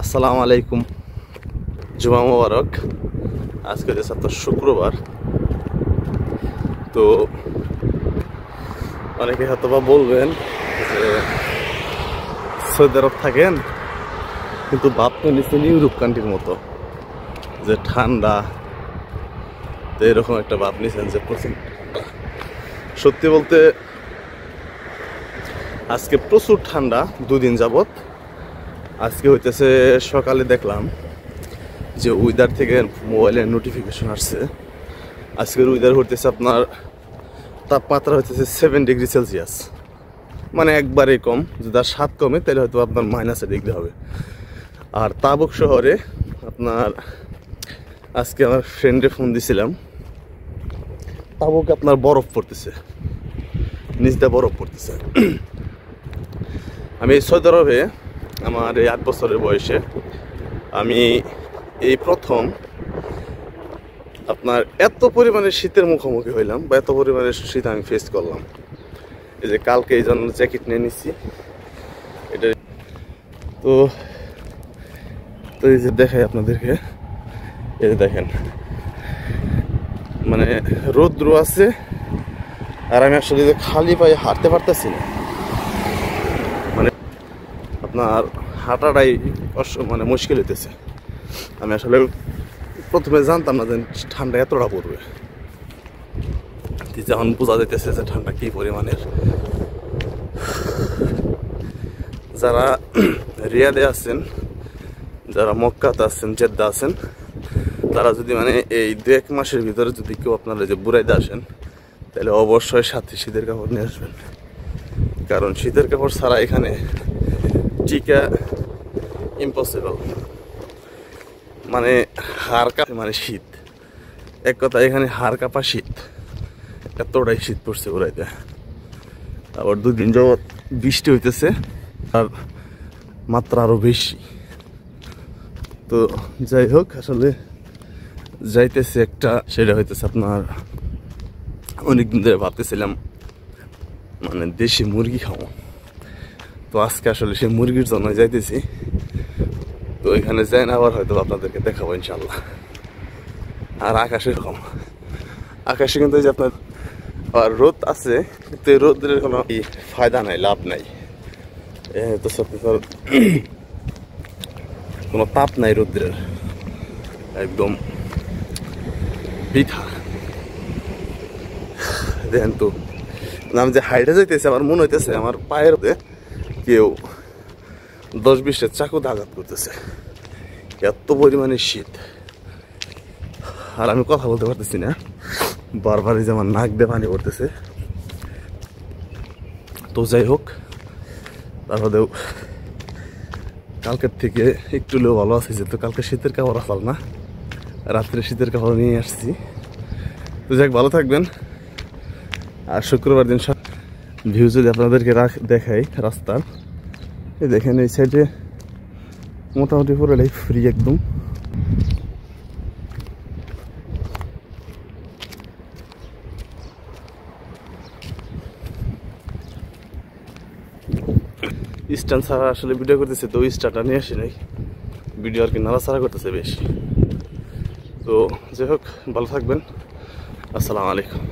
আসসালামু আলাইকুম, জুমা মোবারক। আজকে যে আপনার শুক্রবার, তো অনেকে হয়তো বা বলবেন যে সৌদি আরব থাকেন কিন্তু ভাবতে নিচ্ছেন ইউরোপ কান্ট্রির মতো যে ঠান্ডা, তো এরকম একটা ভাব নিচ্ছেন যে প্রচুর ঠান্ডা। সত্যি বলতে আজকে প্রচুর ঠান্ডা, দুদিন যাবত। আজকে হইতেছে সকালে দেখলাম যে ওয়েদার থেকে মোবাইলে নোটিফিকেশন আসছে, আজকের ওয়েদার হইতেছে আপনার তাপমাত্রা হইতেছে 7 ডিগ্রি সেলসিয়াস, মানে একবারেই কম। যদি আর 7 কমে তাহলে হয়তো আপনার -ডিগ্রি হবে। আর তাবুক শহরে আপনার আজকে আমার ফ্রেন্ডে ফোন দিছিলাম, তাবুকে আপনার বরফ পড়তেছে, নিচটা বরফ পড়তেছে। আমি সৌদি আরবে আমার এই 8 বছরের বয়সে আমি এই প্রথম আপনার এত পরিমাণে শীতের মুখোমুখি হইলাম, বা এত পরিমাণে শীত আমি ফেস করলাম। এই যে কালকে এই জন্য জ্যাকেট নিয়ে নিচ্ছি এটা। তো এই যে দেখাই আপনাদেরকে, এই যে দেখেন মানে রৌদ্র আছে, আর আমি আসলে যে খালি পায়ে হাঁটতে পারতেছি না, মানে আপনার হাঁটাটাই মানে মুশকিল হইতেছে। আমি আসলে প্রথমে জানতাম না যে ঠান্ডা এতটা পড়বে, যখন বোঝা যাইতেছে যে ঠান্ডা কি পরিমাণের। যারা রিয়াদে আছেন, যারা মক্কাতে আছেন, জেদ্দা আছেন, তারা যদি মানে এই 2-1 মাসের ভিতরে যদি কেউ আপনারা যে বুড়াইতে আসেন, তাহলে অবশ্যই সাথে শীতের কাপড় নিয়ে আসবেন, কারণ শীতের কাপড় ছাড়া এখানে টিকা ইম্পসিবল। মানে হাড় কাঁপে, মানে শীত, এক কথা এখানে হাড় কাঁপা শীত, এতটাই শীত পড়ছে বুড়াইতে। আবার 2 দিন যাবত বৃষ্টি হইতেছে, আর মাত্রা আরো বেশি। তো যাই হোক, আসলে যাইতেছে একটা, সেটা হইতেছে আপনার অনেকদিন ধরে ভাবতেছিলাম মানে দেশি মুরগি খাবো। তো আজকে আসলে সেই মুরগির জন্য যাইতেছি। তো এখানে যাই না, আবার হয়তো আপনাদেরকে দেখাবো ইনশাল্লাহ। আর আকাশে এরকম, আকাশে কিন্তু এই যে আপনার আর রোদ আছে, কিন্তু এই রোদের কোনো ফায়দা নাই, লাভ নাই। তো সত্যি কোনো তাপ নাই রোদ্রের, একদম বৃথা। দেখেন তো আমি যে হাইটে যাইতেছে, আমার মনে হইতেছে আমার পায়ের কেউ 10-20 চাকু আঘাত করতেছে, এত পরিমাণে শীত। আর আমি কথা বলতে পারতেছি না, বারবারই যে আমার নাক দিয়ে পানি পড়তেছে। তো যাই হোক, তারপরেও কালকের থেকে একটু হলেও ভালো আছে, যেহেতু কালকে শীতের কাপড় আসল না, রাত্রে শীতের কাপড় নিয়ে আসছি। তো যাক, ভালো থাকবেন। আর শুক্রবার দিন ভিউ যদি আপনাদেরকে দেখাই রাস্তার, এই দেখেন এই সাইডে মোটামুটি পুরোটাই ফ্রি একদম। স্ট্যান্ড ছাড়া আসলে ভিডিও করতেছে, তো স্টারটা নিয়ে আসি নাই, ভিডিও আর কি নাড়াচাড়া করতেছে বেশি। তো যাই হোক, ভালো থাকবেন। আসসালামু আলাইকুম।